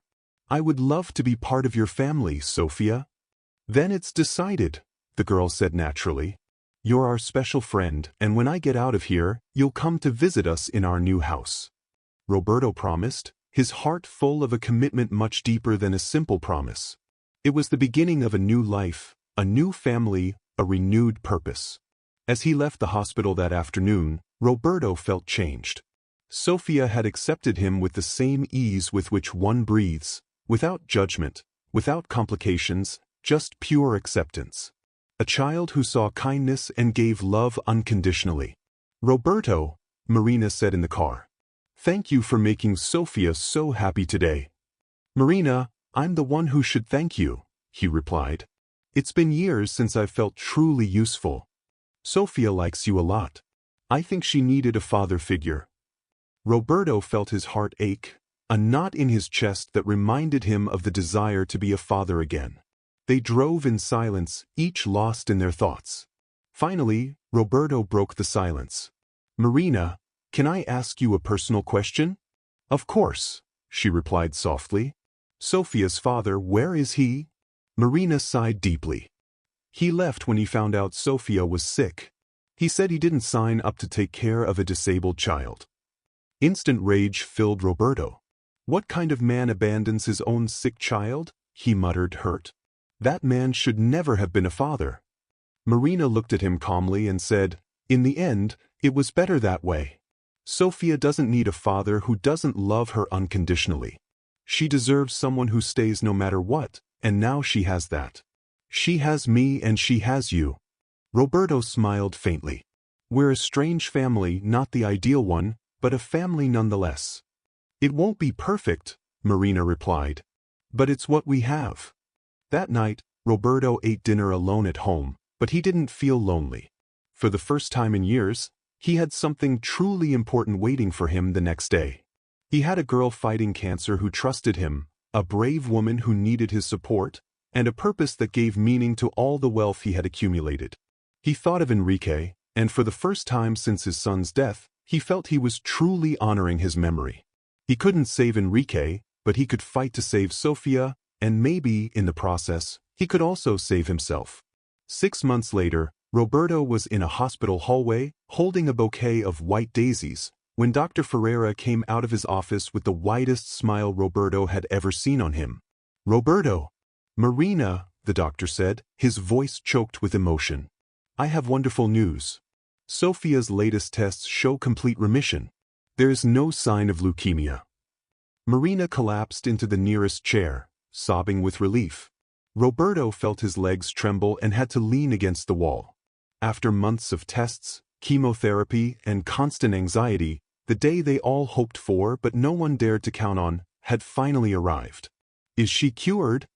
I would love to be part of your family, Sofía. Then it's decided, the girl said naturally. You're our special friend, and when I get out of here, you'll come to visit us in our new house. Roberto promised, his heart full of a commitment much deeper than a simple promise. It was the beginning of a new life, a new family, a renewed purpose. As he left the hospital that afternoon, Roberto felt changed. Sofía had accepted him with the same ease with which one breathes, without judgment, without complications, just pure acceptance. A child who saw kindness and gave love unconditionally. Roberto, Marina said in the car. Thank you for making Sofía so happy today. Marina, I'm the one who should thank you, he replied. It's been years since I felt truly useful. Sofía likes you a lot. I think she needed a father figure. Roberto felt his heart ache, a knot in his chest that reminded him of the desire to be a father again. They drove in silence, each lost in their thoughts. Finally, Roberto broke the silence. Marina, can I ask you a personal question? Of course, she replied softly. Sofía's father, where is he? Marina sighed deeply. He left when he found out Sofía was sick. He said he didn't sign up to take care of a disabled child. Instant rage filled Roberto. What kind of man abandons his own sick child? He muttered, hurt. That man should never have been a father. Marina looked at him calmly and said, in the end, it was better that way. Sofía doesn't need a father who doesn't love her unconditionally. She deserves someone who stays no matter what, and now she has that. She has me and she has you. Roberto smiled faintly. We're a strange family, not the ideal one, but a family nonetheless. It won't be perfect, Marina replied. But it's what we have. That night, Roberto ate dinner alone at home, but he didn't feel lonely. For the first time in years, he had something truly important waiting for him the next day. He had a girl fighting cancer who trusted him, a brave woman who needed his support, and a purpose that gave meaning to all the wealth he had accumulated. He thought of Enrique, and for the first time since his son's death, he felt he was truly honoring his memory. He couldn't save Enrique, but he could fight to save Sofía, and maybe, in the process, he could also save himself. 6 months later, Roberto was in a hospital hallway, holding a bouquet of white daisies, When Dr. Ferreira came out of his office with the widest smile Roberto had ever seen on him. "Roberto!" "Marina," the doctor said, his voice choked with emotion. "I have wonderful news. Sofia's latest tests show complete remission. There is no sign of leukemia." Marina collapsed into the nearest chair, sobbing with relief. Roberto felt his legs tremble and had to lean against the wall. After months of tests, chemotherapy, and constant anxiety, the day they all hoped for but no one dared to count on had finally arrived. "Is she cured?"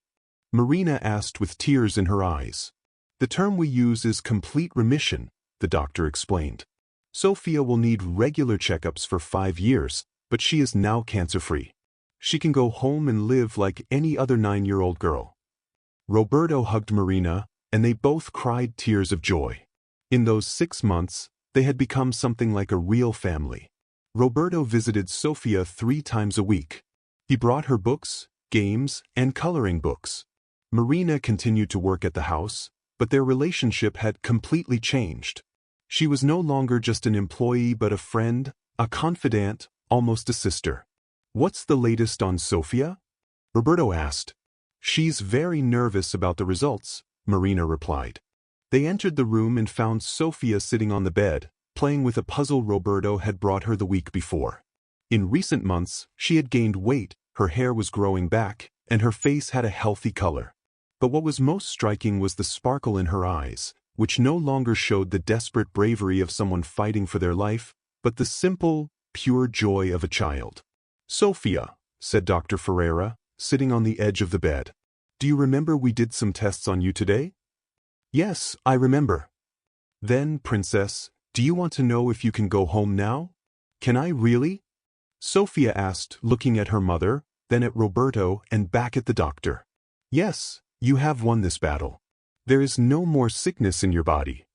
Marina asked with tears in her eyes. "The term we use is complete remission," the doctor explained. "Sofia will need regular checkups for 5 years, but she is now cancer-free. She can go home and live like any other 9-year-old girl." Roberto hugged Marina, and they both cried tears of joy. In those 6 months, they had become something like a real family. Roberto visited Sofia 3 times a week. He brought her books, games, and coloring books. Marina continued to work at the house, but their relationship had completely changed. She was no longer just an employee but a friend, a confidant, almost a sister. "What's the latest on Sofia?" Roberto asked. "She's very nervous about the results," Marina replied. They entered the room and found Sofia sitting on the bed, playing with a puzzle Roberto had brought her the week before. In recent months, she had gained weight, her hair was growing back, and her face had a healthy color. But what was most striking was the sparkle in her eyes, which no longer showed the desperate bravery of someone fighting for their life, but the simple, pure joy of a child. "Sofia," said Dr. Ferreira, sitting on the edge of the bed. "Do you remember we did some tests on you today?" "Yes, I remember." "Then, princess, do you want to know if you can go home now?" "Can I really?" Sofia asked, looking at her mother, then at Roberto and back at the doctor. "Yes, you have won this battle. There is no more sickness in your body."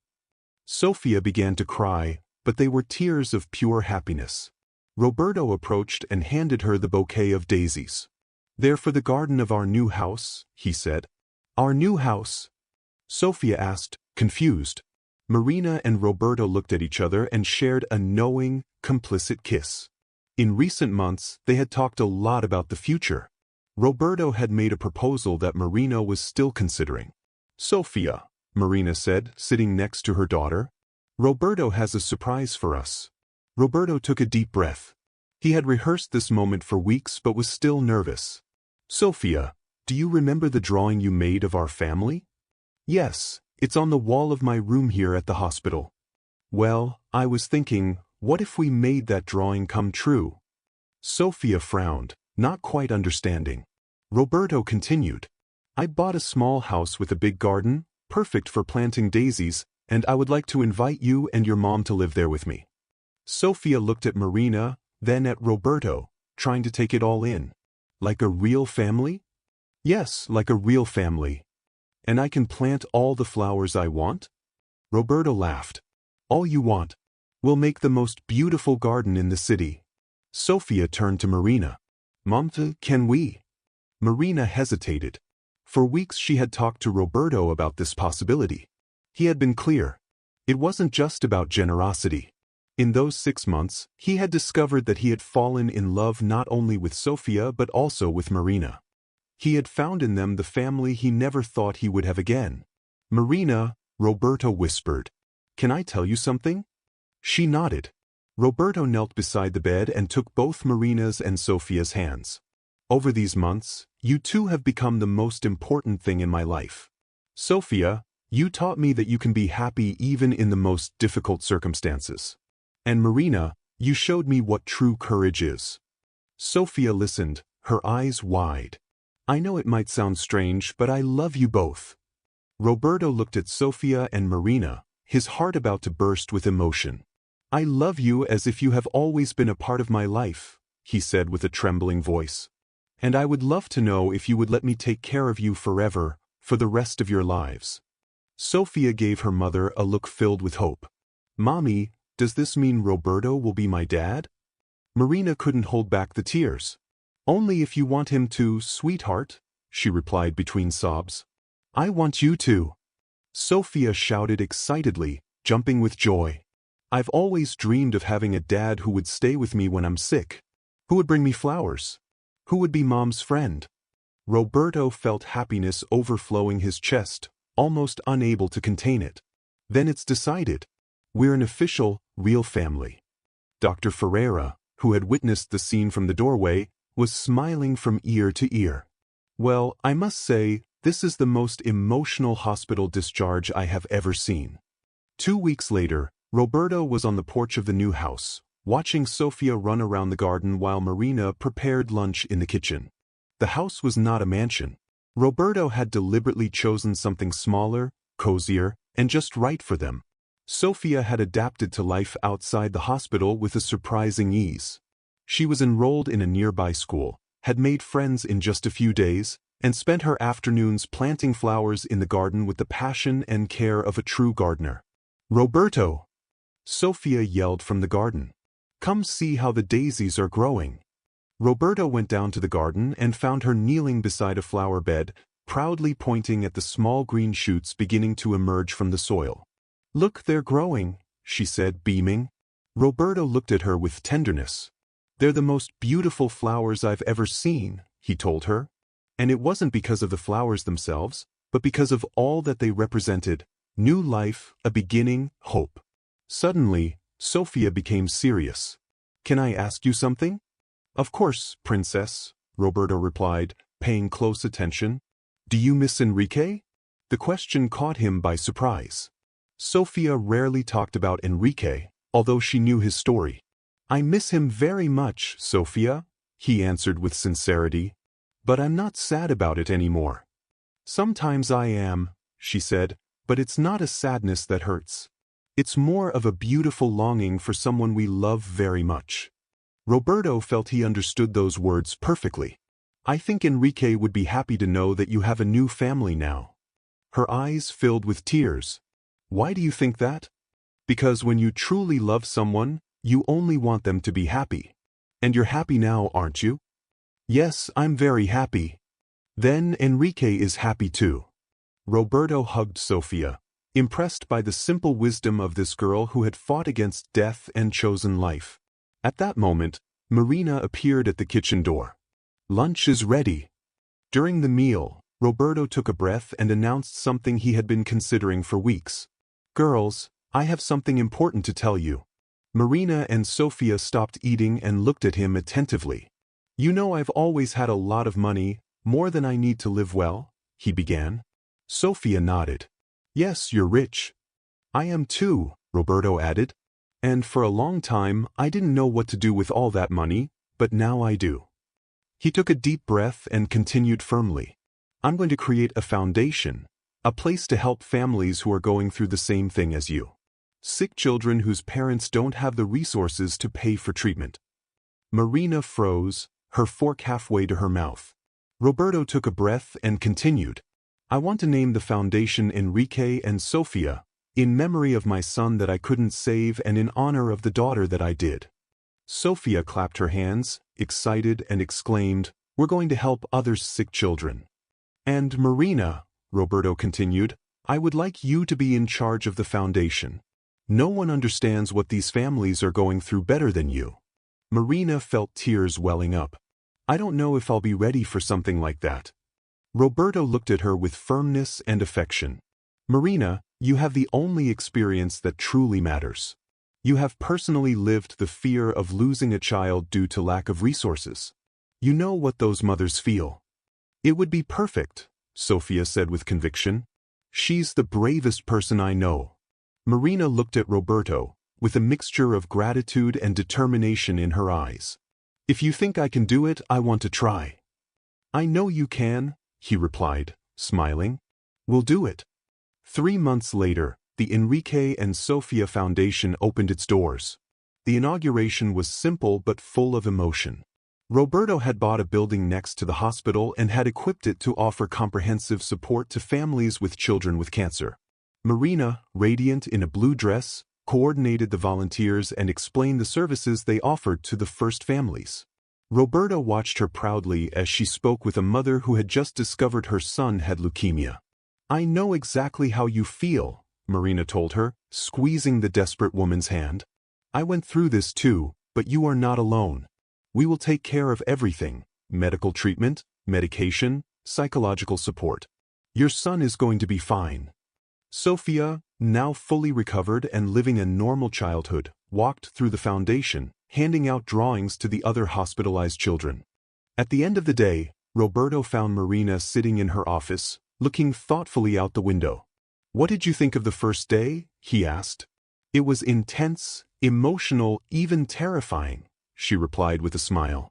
Sofia began to cry, but they were tears of pure happiness. Roberto approached and handed her the bouquet of daisies. "They're for the garden of our new house," he said. "Our new house?" Sofia asked, confused. Marina and Roberto looked at each other and shared a knowing, complicit kiss. In recent months, they had talked a lot about the future. Roberto had made a proposal that Marina was still considering. "Sofia," Marina said, sitting next to her daughter, "Roberto has a surprise for us." Roberto took a deep breath. He had rehearsed this moment for weeks but was still nervous. "Sofia, do you remember the drawing you made of our family?" "Yes, it's on the wall of my room here at the hospital." "Well, I was thinking, what if we made that drawing come true?" Sofia frowned, not quite understanding. Roberto continued. "I bought a small house with a big garden, perfect for planting daisies, and I would like to invite you and your mom to live there with me." Sofia looked at Marina, then at Roberto, trying to take it all in. "Like a real family?" "Yes, like a real family." "And I can plant all the flowers I want?" Roberto laughed. "All you want. We'll make the most beautiful garden in the city." Sofia turned to Marina. "Mom, can we?" Marina hesitated. For weeks she had talked to Roberto about this possibility. He had been clear. It wasn't just about generosity. In those 6 months, he had discovered that he had fallen in love not only with Sofia but also with Marina. He had found in them the family he never thought he would have again. "Marina," Roberto whispered, "can I tell you something?" She nodded. Roberto knelt beside the bed and took both Marina's and Sofia's hands. "Over these months, you two have become the most important thing in my life. Sofia, you taught me that you can be happy even in the most difficult circumstances. And Marina, you showed me what true courage is." Sofia listened, her eyes wide. "I know it might sound strange, but I love you both." Roberto looked at Sofia and Marina, his heart about to burst with emotion. "I love you as if you have always been a part of my life," he said with a trembling voice. "And I would love to know if you would let me take care of you forever, for the rest of your lives." Sofia gave her mother a look filled with hope. "Mommy, does this mean Roberto will be my dad?" Marina couldn't hold back the tears. "Only if you want him to, sweetheart," she replied between sobs. "I want you to," Sofia shouted excitedly, jumping with joy. I've always dreamed of having a dad who would stay with me when I'm sick, who would bring me flowers, who would be Mom's friend. Roberto felt happiness overflowing his chest, almost unable to contain it. Then it's decided. We're an official, real family. Dr. Ferreira, who had witnessed the scene from the doorway, was smiling from ear to ear. Well, I must say, this is the most emotional hospital discharge I have ever seen. 2 weeks later, Roberto was on the porch of the new house, watching Sofía run around the garden while Marina prepared lunch in the kitchen. The house was not a mansion. Roberto had deliberately chosen something smaller, cozier, and just right for them. Sofía had adapted to life outside the hospital with a surprising ease. She was enrolled in a nearby school, had made friends in just a few days, and spent her afternoons planting flowers in the garden with the passion and care of a true gardener. "Roberto!" Sofía yelled from the garden. "Come see how the daisies are growing." Roberto went down to the garden and found her kneeling beside a flower bed, proudly pointing at the small green shoots beginning to emerge from the soil. "Look, they're growing," she said, beaming. Roberto looked at her with tenderness. "They're the most beautiful flowers I've ever seen," he told her. And it wasn't because of the flowers themselves, but because of all that they represented: new life, a beginning, hope. Suddenly, Sofía became serious. "Can I ask you something?" "Of course, princess," Roberto replied, paying close attention. "Do you miss Enrique?" The question caught him by surprise. Sofía rarely talked about Enrique, although she knew his story. "I miss him very much, Sofía," he answered with sincerity. "But I'm not sad about it anymore." "Sometimes I am," she said, "but it's not a sadness that hurts. It's more of a beautiful longing for someone we love very much." Roberto felt he understood those words perfectly. "I think Enrique would be happy to know that you have a new family now." Her eyes filled with tears. "Why do you think that?" "Because when you truly love someone, you only want them to be happy. And you're happy now, aren't you?" "Yes, I'm very happy." "Then Enrique is happy too." Roberto hugged Sofía, impressed by the simple wisdom of this girl who had fought against death and chosen life. At that moment, Marina appeared at the kitchen door. "Lunch is ready." During the meal, Roberto took a breath and announced something he had been considering for weeks. "Girls, I have something important to tell you." Marina and Sofía stopped eating and looked at him attentively. "You know I've always had a lot of money, more than I need to live well," he began. Sofía nodded. "Yes, you're rich." "I am too," Roberto added. "And for a long time, I didn't know what to do with all that money, but now I do." He took a deep breath and continued firmly. "I'm going to create a foundation, a place to help families who are going through the same thing as you. Sick children whose parents don't have the resources to pay for treatment." Marina froze, her fork halfway to her mouth. Roberto took a breath and continued. "I want to name the foundation Enrique and Sofía, in memory of my son that I couldn't save and in honor of the daughter that I did." Sofía clapped her hands, excited, and exclaimed, "We're going to help other sick children." "And Marina," Roberto continued, "I would like you to be in charge of the foundation. No one understands what these families are going through better than you." Marina felt tears welling up. "I don't know if I'll be ready for something like that." Roberto looked at her with firmness and affection. "Marina, you have the only experience that truly matters. You have personally lived the fear of losing a child due to lack of resources. You know what those mothers feel." "It would be perfect," Sofía said with conviction. "She's the bravest person I know." Marina looked at Roberto, with a mixture of gratitude and determination in her eyes. "If you think I can do it, I want to try." "I know you can," he replied, smiling. "We'll do it." 3 months later, the Enrique and Sofía Foundation opened its doors. The inauguration was simple but full of emotion. Roberto had bought a building next to the hospital and had equipped it to offer comprehensive support to families with children with cancer. Marina, radiant in a blue dress, coordinated the volunteers and explained the services they offered to the first families. Roberto watched her proudly as she spoke with a mother who had just discovered her son had leukemia. "I know exactly how you feel," Marina told her, squeezing the desperate woman's hand. I went through this too, but you are not alone. We will take care of everything: medical treatment, medication, psychological support. Your son is going to be fine. Sofía, now fully recovered and living a normal childhood, walked through the foundation, handing out drawings to the other hospitalized children. At the end of the day, Roberto found Marina sitting in her office, looking thoughtfully out the window. What did you think of the first day? He asked. It was intense, emotional, even terrifying, she replied with a smile.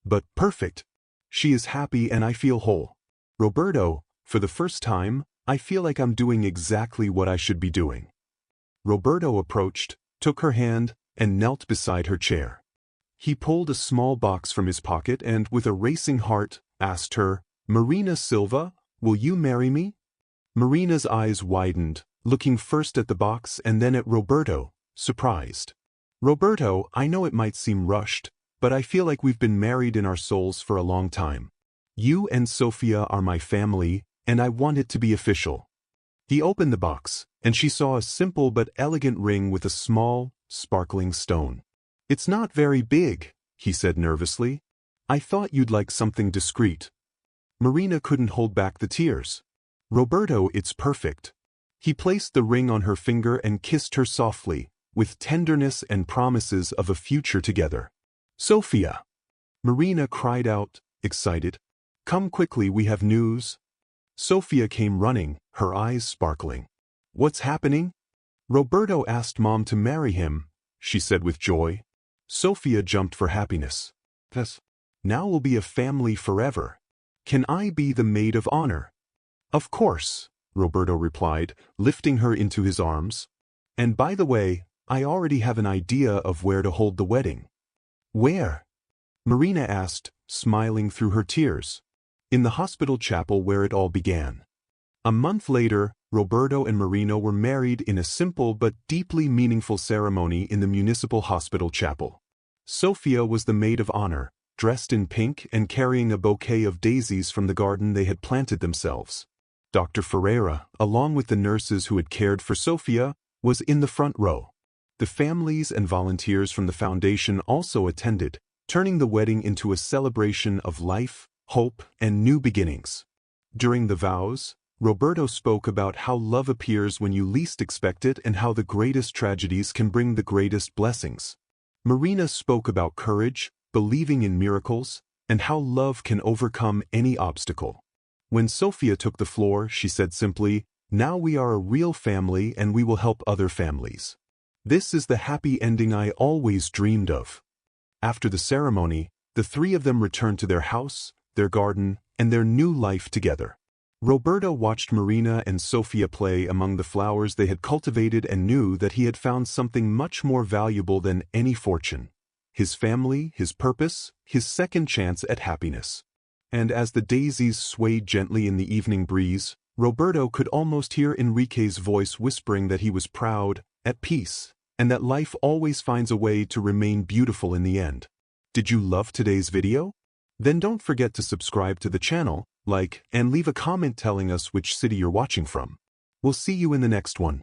But perfect. She is happy and I feel whole. Roberto, for the first time, I feel like I'm doing exactly what I should be doing. Roberto approached, took her hand, and knelt beside her chair. He pulled a small box from his pocket and, with a racing heart, asked her, Marina Silva, will you marry me? Marina's eyes widened, looking first at the box and then at Roberto, surprised. Roberto, I know it might seem rushed, but I feel like we've been married in our souls for a long time. You and Sofía are my family, and I want it to be official. He opened the box, and she saw a simple but elegant ring with a small, sparkling stone. It's not very big, he said nervously. I thought you'd like something discreet. Marina couldn't hold back the tears. Roberto, it's perfect. He placed the ring on her finger and kissed her softly, with tenderness and promises of a future together. Sofía! Marina cried out, excited. Come quickly, we have news. Sofía came running, her eyes sparkling. What's happening? Roberto asked Mom to marry him, she said with joy. Sofía jumped for happiness. Yes. Now we'll be a family forever. Can I be the maid of honor? Of course, Roberto replied, lifting her into his arms. And by the way, I already have an idea of where to hold the wedding. Where? Marina asked, smiling through her tears. In the hospital chapel where it all began. A month later, Roberto and Marina were married in a simple but deeply meaningful ceremony in the municipal hospital chapel. Sofía was the maid of honor, dressed in pink and carrying a bouquet of daisies from the garden they had planted themselves. Dr. Ferreira, along with the nurses who had cared for Sofía, was in the front row. The families and volunteers from the foundation also attended, turning the wedding into a celebration of life, hope, and new beginnings. During the vows, Roberto spoke about how love appears when you least expect it and how the greatest tragedies can bring the greatest blessings. Marina spoke about courage, believing in miracles, and how love can overcome any obstacle. When Sofía took the floor, she said simply, Now we are a real family and we will help other families. This is the happy ending I always dreamed of. After the ceremony, the three of them returned to their house, their garden, and their new life together. Roberto watched Marina and Sofía play among the flowers they had cultivated and knew that he had found something much more valuable than any fortune. His family, his purpose, his second chance at happiness. And as the daisies swayed gently in the evening breeze, Roberto could almost hear Enrique's voice whispering that he was proud, at peace, and that life always finds a way to remain beautiful in the end. Did you love today's video? Then don't forget to subscribe to the channel, like, and leave a comment telling us which city you're watching from. We'll see you in the next one.